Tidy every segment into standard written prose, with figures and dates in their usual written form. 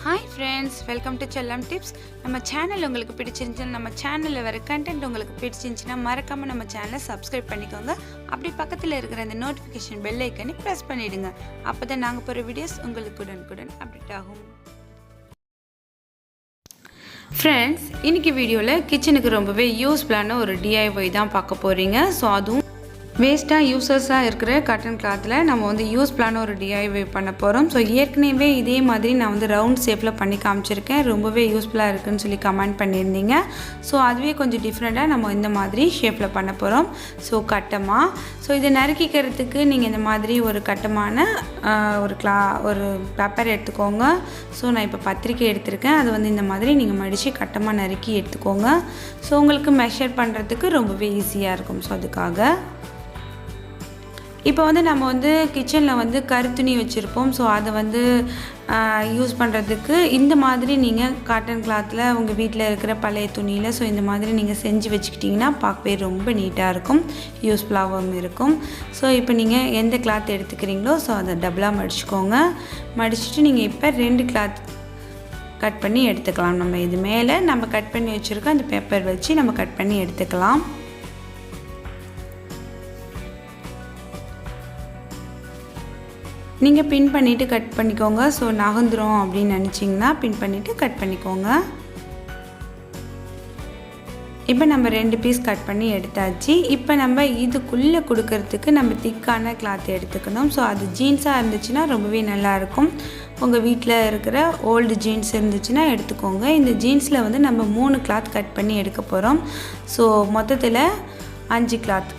Hi friends, welcome to செல்லம் tips. நம்ம channel உங்களுக்கு பிடிச்சிருந்துச்சுன்னா, நம்ம சேனலில் வர கண்டென்ட் உங்களுக்கு பிடிச்சிருந்துச்சுன்னா மறக்காமல் நம்ம சேனலை சப்ஸ்கிரைப் பண்ணிக்கோங்க. அப்படி பக்கத்தில் இருக்கிற அந்த நோட்டிஃபிகேஷன் பெல் ஐக்கனை ப்ரெஸ் பண்ணிவிடுங்க. அப்போ தான் நாங்கள் போகிற வீடியோஸ் உங்களுக்கு உடனுக்குடன் அப்டேட் ஆகும். ஃப்ரெண்ட்ஸ், இன்றைக்கி வீடியோவில் கிச்சனுக்கு ரொம்பவே யூஸ்ஃபுல்லான ஒரு DIY தான் பார்க்க போகிறீங்க. ஸோ அதுவும் வேஸ்ட்டாக யூஸர்ஸாக இருக்கிற காட்டன் கிளாத்தில் நம்ம வந்து யூஸ்ஃபுல்லான ஒரு DIY பண்ண போகிறோம். ஸோ ஏற்கனவே இதே மாதிரி நான் வந்து ரவுண்ட் ஷேப்பில் பண்ணி காமிச்சிருக்கேன். ரொம்பவே யூஸ்ஃபுல்லாக இருக்குதுன்னு சொல்லி கமெண்ட் பண்ணியிருந்தீங்க. ஸோ அதுவே கொஞ்சம் டிஃப்ரெண்ட்டாக நம்ம இந்த மாதிரி ஷேப்பில் பண்ண போகிறோம். ஸோ கட்டமாக இதை நறுக்கிக்கிறதுக்கு நீங்கள் இந்த மாதிரி ஒரு கட்டமான ஒரு பேப்பர் எடுத்துக்கோங்க. ஸோ நான் இப்போ பத்திரிக்கை எடுத்திருக்கேன். அது வந்து இந்த மாதிரி நீங்கள் மடித்து கட்டமாக நறுக்கி எடுத்துக்கோங்க. ஸோ உங்களுக்கு மெஷர் பண்ணுறதுக்கு ரொம்பவே ஈஸியாக இருக்கும். ஸோ அதுக்காக இப்போ வந்து நம்ம வந்து கிச்சனில் வந்து கருத்துணி வச்சுருப்போம். ஸோ அதை வந்து யூஸ் பண்ணுறதுக்கு இந்த மாதிரி நீங்கள் காட்டன் கிளாத்தில் உங்கள் வீட்டில் இருக்கிற பழைய துணியில் இந்த மாதிரி நீங்கள் செஞ்சு வச்சுக்கிட்டிங்கன்னா பார்க்கவே ரொம்ப நீட்டாக இருக்கும், யூஸ்ஃபுல்லாகவும் இருக்கும். ஸோ இப்போ நீங்கள் எந்த கிளாத் எடுத்துக்கிறீங்களோ அதை டபுளாக மடிச்சுக்கோங்க. மடிச்சுட்டு நீங்கள் இப்போ 2 கிளாத் கட் பண்ணி எடுத்துக்கலாம். நம்ம இது மேலே நம்ம கட் பண்ணி வச்சுருக்க அந்த பேப்பர் வச்சு நம்ம கட் பண்ணி எடுத்துக்கலாம். நீங்கள் பின் பண்ணிவிட்டு கட் பண்ணிக்கோங்க. ஸோ நகந்துரும் அப்படின்னு நினச்சிங்கன்னா பின் பண்ணிவிட்டு கட் பண்ணிக்கோங்க. இப்போ நம்ம 2 பீஸ் கட் பண்ணி எடுத்தாச்சு. இப்போ நம்ம இதுக்குள்ளே கொடுக்கறதுக்கு நம்ம திக்கான கிளாத் எடுத்துக்கணும். ஸோ அது ஜீன்ஸாக இருந்துச்சுன்னா ரொம்பவே நல்லாயிருக்கும். உங்கள் வீட்டில் இருக்கிற ஓல்டு ஜீன்ஸ் இருந்துச்சுன்னா எடுத்துக்கோங்க. இந்த ஜீன்ஸில் வந்து நம்ம 3 கிளாத் கட் பண்ணி எடுக்க போகிறோம். ஸோ மொத்தத்தில் 5 கிளாத்.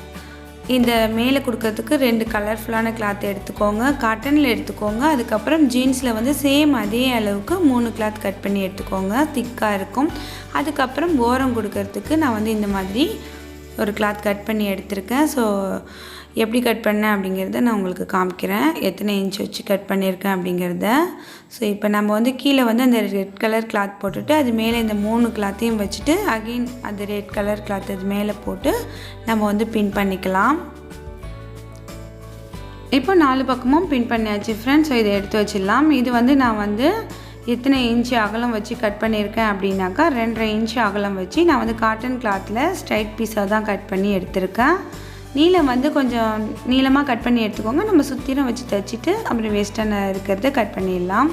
இந்த மேலே கொடுக்கறதுக்கு 2 கலர்ஃபுல்லான கிளாத் எடுத்துக்கோங்க. காட்டனில் எடுத்துக்கோங்க. அதுக்கப்புறம் ஜீன்ஸில் வந்து சேம் அதே அளவுக்கு 3 கிளாத் கட் பண்ணி எடுத்துக்கோங்க, திக்காக இருக்கும். அதுக்கப்புறம் ஓரம் கொடுக்கறதுக்கு நான் வந்து இந்த மாதிரி ஒரு கிளாத் கட் பண்ணி எடுத்திருக்கேன். ஸோ எப்படி கட் பண்ணேன் அப்படிங்கிறத நான் உங்களுக்கு காமிக்கிறேன், எத்தனை இன்ச் வச்சு கட் பண்ணியிருக்கேன் அப்படிங்கிறத. ஸோ இப்போ நம்ம வந்து கீழே வந்து அந்த ரெட் கலர் கிளாத் போட்டுட்டு அது மேலே இந்த 3 கிளாத்தையும் வச்சுட்டு அகெயின் அந்த ரெட் கலர் கிளாத் அது மேலே போட்டு நம்ம வந்து பின் பண்ணிக்கலாம். இப்போ 4 பக்கமும் பின் பண்ணியாச்சு ஃப்ரெண்ட்ஸ். ஸோ இதை எடுத்து வச்சிடலாம். இது வந்து நான் வந்து எத்தனை இன்ச்சு அகலம் வச்சு கட் பண்ணியிருக்கேன் அப்படின்னாக்கா 2.5 இன்ச்சு அகலம் வச்சு நான் வந்து காட்டன் கிளாத்தில் ஸ்ட்ரைட் பீஸாக தான் கட் பண்ணி எடுத்திருக்கேன். நீளம் வந்து கொஞ்சம் நீளமாக கட் பண்ணி எடுத்துக்கோங்க. நம்ம சுற்றிலும் வச்சு தைச்சிட்டு அப்புறம் வேஸ்ட்டான இருக்கிறத கட் பண்ணிடலாம்.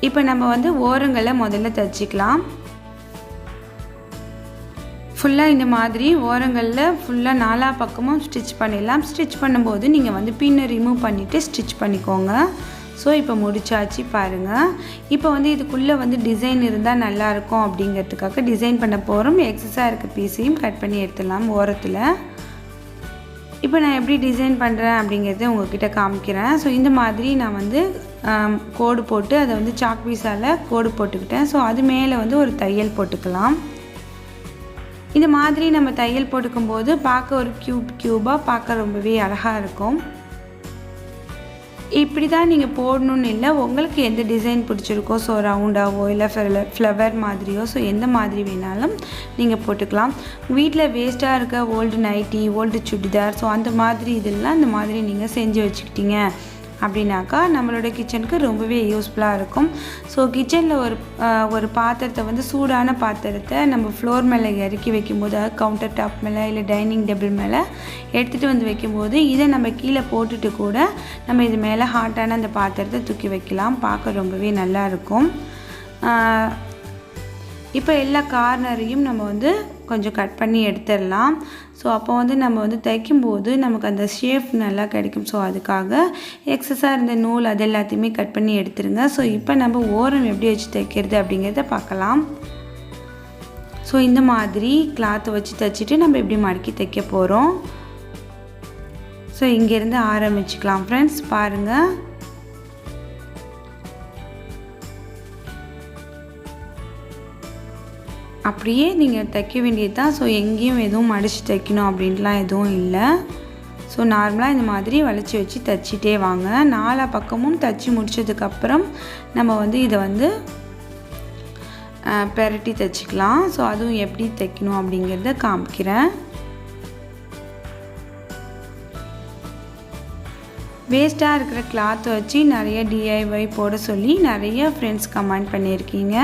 இப்போ நம்ம வந்து ஓரங்களை முதல்ல தைச்சிக்கலாம். ஃபுல்லாக இந்த மாதிரி ஓரங்களில் ஃபுல்லாக 4 பக்கமும் ஸ்டிச் பண்ணிடலாம். ஸ்டிச் பண்ணும்போது நீங்கள் வந்து பின்னை ரிமூவ் பண்ணிவிட்டு ஸ்டிச் பண்ணிக்கோங்க. ஸோ இப்போ முடிச்சாச்சு பாருங்கள். இப்போ வந்து இதுக்குள்ளே வந்து டிசைன் இருந்தால் நல்லாயிருக்கும் அப்படிங்கிறதுக்காக டிசைன் பண்ண போகிறோம். எக்ஸஸாக இருக்க பீஸையும் கட் பண்ணி எடுத்துடலாம் ஓரத்தில். இப்போ நான் எப்படி டிசைன் பண்ணுறேன் அப்படிங்கிறத உங்கள்கிட்ட காமிக்கிறேன். ஸோ இந்த மாதிரி நான் வந்து கோடு போட்டு அதை வந்து சாக் பீஸால் கோடு போட்டுக்கிட்டேன். ஸோ அது மேலே வந்து ஒரு தையல் போட்டுக்கலாம். இந்த மாதிரி நம்ம தையல் போட்டுக்கும்போது பார்க்க ஒரு க்யூபாக பார்க்க ரொம்பவே அழகாக இருக்கும். இப்படி தான் நீங்கள் போடணுன்னு இல்லை, உங்களுக்கு எந்த டிசைன் பிடிச்சிருக்கோ, ஸோ ரவுண்டாவோ இல்லை ஃப்ளவர் மாதிரியோ, ஸோ எந்த மாதிரி வேணாலும் நீங்கள் போட்டுக்கலாம். வீட்டில் வேஸ்ட்டாக இருக்க old nighty, old churidar, so அந்த மாதிரி இதெல்லாம் இந்த மாதிரி நீங்கள் செஞ்சு வச்சுக்கிட்டீங்க அப்படின்னாக்கா நம்மளோட கிச்சனுக்கு ரொம்பவே யூஸ்ஃபுல்லாக இருக்கும். ஸோ கிச்சனில் ஒரு பாத்திரத்தை வந்து சூடான பாத்திரத்தை நம்ம ஃப்ளோர் மேலே இறக்கி வைக்கும்போது, கவுண்டர் டாப் மேலே இல்லை டைனிங் டேபிள் மேலே எடுத்துகிட்டு வந்து வைக்கும்போது இதை நம்ம கீழே போட்டுட்டு கூட நம்ம இது மேலே ஹாட்டான அந்த பாத்திரத்தை தூக்கி வைக்கலாம். பார்க்க ரொம்பவே நல்லாயிருக்கும். இப்போ எல்லா கார்னரையும் நம்ம வந்து கொஞ்சம் கட் பண்ணி எடுத்துடலாம். ஸோ அப்போ வந்து நம்ம வந்து தைக்கும்போது நமக்கு அந்த ஷேப் நல்லா கிடைக்கும். ஸோ அதுக்காக எக்ஸஸாக இருந்த நூல் அது எல்லாத்தையுமே கட் பண்ணி எடுத்துருங்க. ஸோ இப்போ நம்ம ஓரம் எப்படி வச்சு தைக்கிறது அப்படிங்கிறத பார்க்கலாம். ஸோ இந்த மாதிரி கிளாத்தை வச்சு தைச்சிட்டு நம்ம எப்படி மடக்கி தைக்க போகிறோம். ஸோ இங்கேருந்து ஆரம்பிச்சுக்கலாம் ஃப்ரெண்ட்ஸ். பாருங்கள், அப்படியே நீங்கள் தைக்க வேண்டியது தான். ஸோ எங்கேயும் எதுவும் மடித்து தைக்கணும் அப்படின்ட்டுலாம் எதுவும் இல்லை. ஸோ நார்மலாக இந்த மாதிரி வளைச்சி வச்சு தைச்சிட்டே வாங்க. 4 பக்கமும் தைச்சி முடித்ததுக்கப்புறம் நம்ம வந்து இதை வந்து பெரட்டி தைச்சிக்கலாம். ஸோ அதுவும் எப்படி தைக்கணும் அப்படிங்கிறத காமிக்கிறேன். வேஸ்ட்டாக இருக்கிற கிளாத் வச்சு நிறைய டிஐஒய் போட சொல்லி நிறைய ஃப்ரெண்ட்ஸ் கமெண்ட் பண்ணியிருக்கீங்க.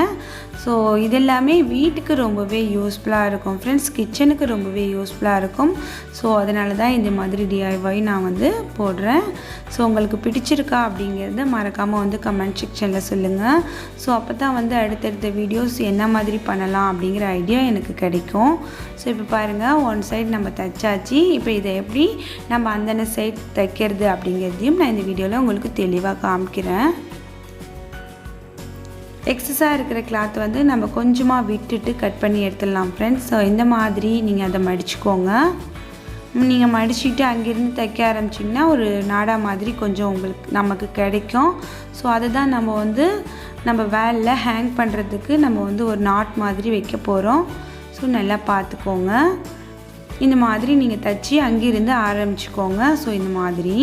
ஸோ இதெல்லாமே வீட்டுக்கு ரொம்பவே யூஸ்ஃபுல்லாக இருக்கும் ஃப்ரெண்ட்ஸ், கிச்சனுக்கு ரொம்பவே யூஸ்ஃபுல்லாக இருக்கும். ஸோ அதனால தான் இந்த மாதிரி டிஐஒய் நான் வந்து போடுறேன். ஸோ உங்களுக்கு பிடிச்சிருக்கா அப்படிங்கிறத மறக்காமல் வந்து கமெண்ட் செக்ஷனில் சொல்லுங்கள். ஸோ அப்போ தான் வந்து அடுத்தடுத்த வீடியோஸ் என்ன மாதிரி பண்ணலாம் அப்படிங்கிற ஐடியா எனக்கு கிடைக்கும். ஸோ இப்போ பாருங்கள், ஒன் சைடு நம்ம தைச்சாச்சு. இப்போ இதை எப்படி நம்ம அந்தந்த சைட் தைக்கிறது அப்படிங்கிறதையும் நான் இந்த வீடியோவில் உங்களுக்கு தெளிவாக காமிக்கிறேன். எக்ஸஸாக இருக்கிற கிளாத் வந்து நம்ம கொஞ்சமாக விட்டுட்டு கட் பண்ணி எடுத்துடலாம் ஃப்ரெண்ட்ஸ். ஸோ இந்த மாதிரி நீங்கள் அதை மடிச்சுக்கோங்க. நீங்கள் மடிச்சுட்டு அங்கேருந்து தைக்க ஆரம்பிச்சிங்கன்னா ஒரு நாடா மாதிரி கொஞ்சம் நமக்கு கிடைக்கும். ஸோ அதை தான் நம்ம வந்து நம்ம வேலில் ஹேங் பண்ணுறதுக்கு நம்ம வந்து ஒரு நாட் மாதிரி வைக்க போகிறோம். ஸோ நல்லா பார்த்துக்கோங்க. இந்த மாதிரி நீங்கள் தைச்சி அங்கேருந்து ஆரம்பிச்சுக்கோங்க. ஸோ இந்த மாதிரி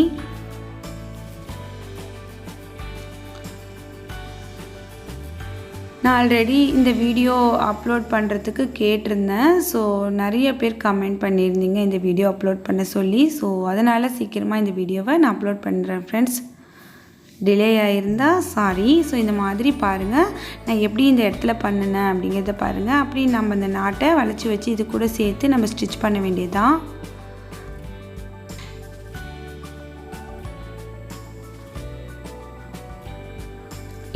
நான் ஆல்ரெடி இந்த வீடியோ அப்லோட் பண்ணுறதுக்கு கேட்டிருந்தேன். ஸோ நிறைய பேர் கமெண்ட் பண்ணியிருந்தீங்க இந்த வீடியோ அப்லோட் பண்ண சொல்லி. ஸோ அதனால் சீக்கிரமாக இந்த வீடியோவை நான் அப்லோட் பண்ணுறேன் ஃப்ரெண்ட்ஸ். டிலே ஆகிருந்தால் சாரி. ஸோ இந்த மாதிரி பாருங்கள், நான் எப்படி இந்த இடத்துல பண்ணினேன் அப்படிங்கிறத பாருங்கள். அப்படி நம்ம இந்த நாட்டை வளைச்சி வச்சு இது கூட சேர்த்து நம்ம ஸ்டிச் பண்ண வேண்டியதுதான்.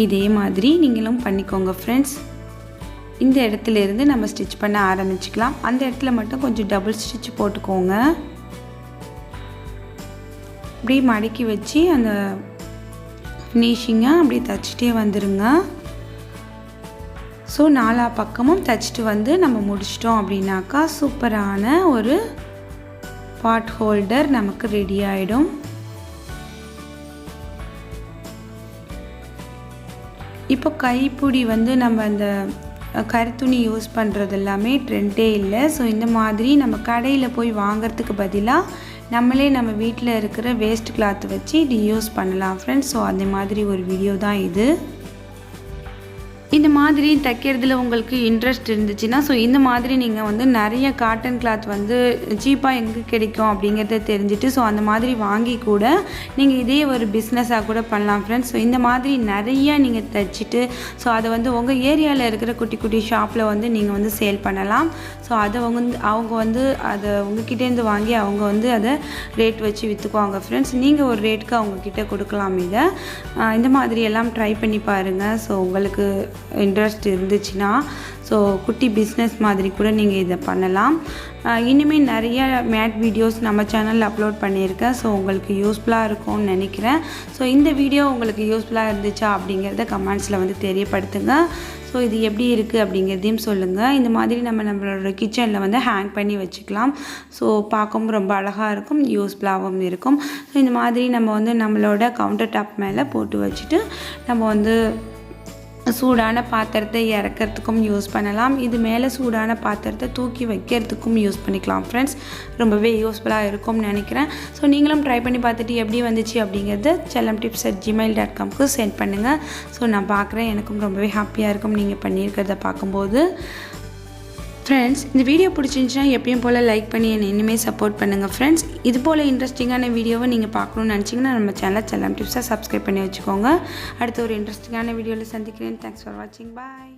இதே மாதிரி நீங்களும் பண்ணிக்கோங்க ஃப்ரெண்ட்ஸ். இந்த இடத்துல இருந்து நம்ம ஸ்டிச் பண்ண ஆரம்பிச்சுக்கலாம். அந்த இடத்துல மட்டும் கொஞ்சம் டபுள் ஸ்டிச் போட்டுக்கோங்க. அப்படியே மடக்கி வச்சு அந்த ஃபினிஷிங்காக அப்படியே தைச்சிட்டே வந்துடுங்க. ஸோ நாலா பக்கமும் தைச்சிட்டு வந்து நம்ம முடிச்சிட்டோம் அப்படின்னாக்கா சூப்பரான ஒரு பாட் ஹோல்டர் நமக்கு ரெடி ஆகிடும். இப்போ கைப்பிடி வந்து நம்ம அந்த கருத்துணி யூஸ் பண்ணுறது எல்லாமே ட்ரெண்டே இல்லை. ஸோ இந்த மாதிரி நம்ம கடையில் போய் வாங்கிறதுக்கு பதிலாக நம்மளே நம்ம வீட்டில் இருக்கிற வேஸ்ட் கிளாத் வச்சு இது யூஸ் பண்ணலாம் ஃப்ரெண்ட்ஸ். ஸோ அந்த மாதிரி ஒரு வீடியோ தான் இது. இந்த மாதிரி தைக்கிறதுல உங்களுக்கு இன்ட்ரெஸ்ட் இருந்துச்சுன்னா ஸோ இந்த மாதிரி நீங்கள் வந்து நிறைய காட்டன் கிளாத் வந்து சீப்பாக எங்கே கிடைக்கும் அப்படிங்கிறத தெரிஞ்சுட்டு ஸோ அந்த மாதிரி வாங்கி கூட நீங்கள் இதே ஒரு பிஸ்னஸாக கூட பண்ணலாம் ஃப்ரெண்ட்ஸ். ஸோ இந்த மாதிரி நிறைய நீங்கள் தைச்சிட்டு ஸோ அதை வந்து உங்கள் ஏரியாவில் இருக்கிற குட்டி குட்டி ஷாப்பில் வந்து நீங்கள் வந்து சேல் பண்ணலாம். ஸோ அதை அவங்க வந்து அதை உங்ககிட்டேருந்து வாங்கி அவங்க வந்து அதை ரேட் வச்சு விற்றுக்குவாங்க ஃப்ரெண்ட்ஸ். நீங்கள் ஒரு ரேட்டுக்கு அவங்கக்கிட்ட கொடுக்கலாம். இதை இந்த மாதிரி எல்லாம் ட்ரை பண்ணி பாருங்கள். ஸோ உங்களுக்கு இன்ட்ரெஸ்ட் இருந்துச்சுன்னா ஸோ குட்டி பிஸ்னஸ் மாதிரி கூட நீங்கள் இதை பண்ணலாம். இனிமேல் நிறைய மேட் வீடியோஸ் நம்ம சேனலில் அப்லோட் பண்ணியிருக்கேன். ஸோ உங்களுக்கு யூஸ்ஃபுல்லாக இருக்கும்னு நினைக்கிறேன். ஸோ இந்த வீடியோ உங்களுக்கு யூஸ்ஃபுல்லாக இருந்துச்சா அப்படிங்கிறத கமெண்ட்ஸில் வந்து தெரியப்படுத்துங்க. ஸோ இது எப்படி இருக்குது அப்படிங்கிறதையும் சொல்லுங்கள். இந்த மாதிரி நம்மளோட கிச்சனில் வந்து ஹேங் பண்ணி வச்சுக்கலாம். ஸோ பார்க்கவும் ரொம்ப அழகாக இருக்கும், யூஸ்ஃபுல்லாகவும் இருக்கும். ஸோ இந்த மாதிரி நம்ம வந்து நம்மளோட கவுண்டர் டாப் மேலே போட்டு வச்சுட்டு நம்ம வந்து சூடான பாத்திரத்தை இறக்கிறதுக்கும் யூஸ் பண்ணலாம். இது மேலே சூடான பாத்திரத்தை தூக்கி வைக்கிறதுக்கும் யூஸ் பண்ணிக்கலாம் ஃப்ரெண்ட்ஸ். ரொம்பவே யூஸ்ஃபுல்லாக இருக்கும்னு நினைக்கிறேன். ஸோ நீங்களும் ட்ரை பண்ணி பார்த்துட்டு எப்படி வந்துச்சு அப்படிங்கிறது chellamtips@gmail.comக்கு சென்ட் பண்ணுங்கள். ஸோ நான் பார்க்குறேன், எனக்கும் ரொம்பவே ஹாப்பியாக இருக்கும் நீங்கள் பண்ணியிருக்கிறத பார்க்கும்போது. ஃப்ரெண்ட்ஸ், இந்த வீடியோ பிடிச்சிருந்துச்சுன்னா எப்பயும் போல் லைக் பண்ணி என்னை இனிமேல் சப்போர்ட் பண்ணுங்கள் ஃப்ரெண்ட்ஸ். இது போல் இன்ட்ரெஸ்டிங்கான வீடியோவை நீங்கள் பார்க்கணுன்னு நினச்சிங்கன்னா நம்ம சேனல் செல்லம் டிப்ஸை சப்ஸ்கிரைப் பண்ணி வச்சுக்கோங்க. அடுத்த ஒரு இன்ட்ரெஸ்டிங்கான வீடியோவில் சந்திக்கிறேன். தேங்க்ஸ் ஃபார் வாட்சிங். பாய்.